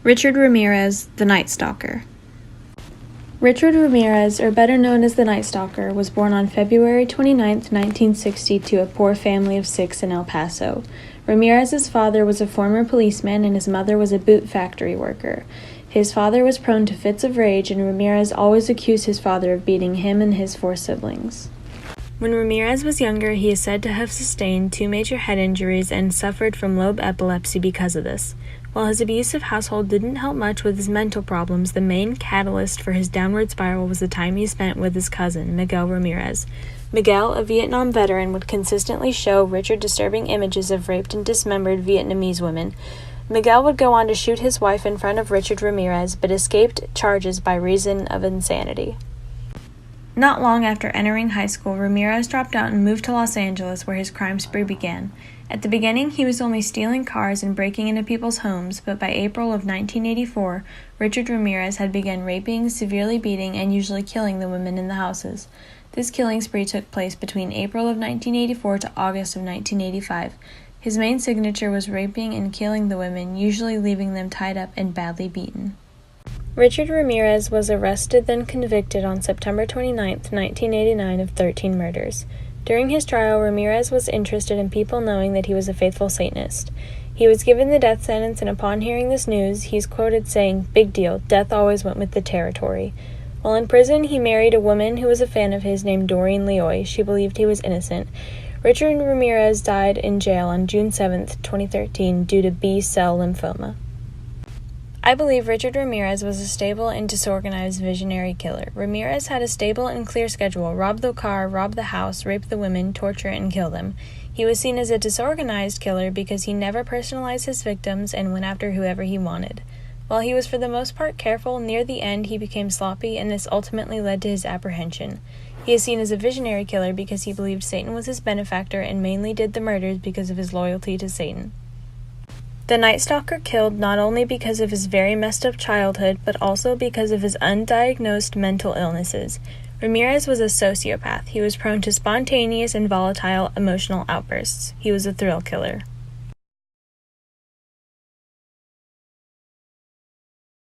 Richard Ramirez, the Night-Stalker. Richard Ramirez, or better known as the Night-Stalker, was born on February 29, 1960, to a poor family of 6 in El Paso. Ramirez's father was a former policeman and his mother was a boot factory worker. His father was prone to fits of rage, and Ramirez always accused his father of beating him and his 4 siblings. When Ramirez was younger, he is said to have sustained 2 major head injuries and suffered from lobe epilepsy because of this. While his abusive household didn't help much with his mental problems, the main catalyst for his downward spiral was the time he spent with his cousin, Miguel Ramirez. Miguel, a Vietnam veteran, would consistently show Richard disturbing images of raped and dismembered Vietnamese women. Miguel would go on to shoot his wife in front of Richard Ramirez, but escaped charges by reason of insanity. Not long after entering high school, Ramirez dropped out and moved to Los Angeles, where his crime spree began. At the beginning, he was only stealing cars and breaking into people's homes, but by April of 1984, Richard Ramirez had begun raping, severely beating, and usually killing the women in the houses. This killing spree took place between April of 1984 to August of 1985. His main signature was raping and killing the women, usually leaving them tied up and badly beaten. Richard Ramirez was arrested, then convicted on September 29, 1989, of 13 murders. During his trial, Ramirez was interested in people knowing that he was a faithful Satanist. He was given the death sentence, and upon hearing this news, he is quoted saying, "Big deal, death always went with the territory." While in prison, he married a woman who was a fan of his named Doreen Leoy. She believed he was innocent. Richard Ramirez died in jail on June 7, 2013, due to B-cell lymphoma. I believe Richard Ramirez was a stable and disorganized visionary killer. Ramirez had a stable and clear schedule: rob the car, rob the house, rape the women, torture and kill them. He was seen as a disorganized killer because he never personalized his victims and went after whoever he wanted. While he was for the most part careful, near the end he became sloppy, and this ultimately led to his apprehension. He is seen as a visionary killer because he believed Satan was his benefactor and mainly did the murders because of his loyalty to Satan. The Night-Stalker killed not only because of his very messed up childhood, but also because of his undiagnosed mental illnesses. Ramirez was a sociopath. He was prone to spontaneous and volatile emotional outbursts. He was a thrill killer.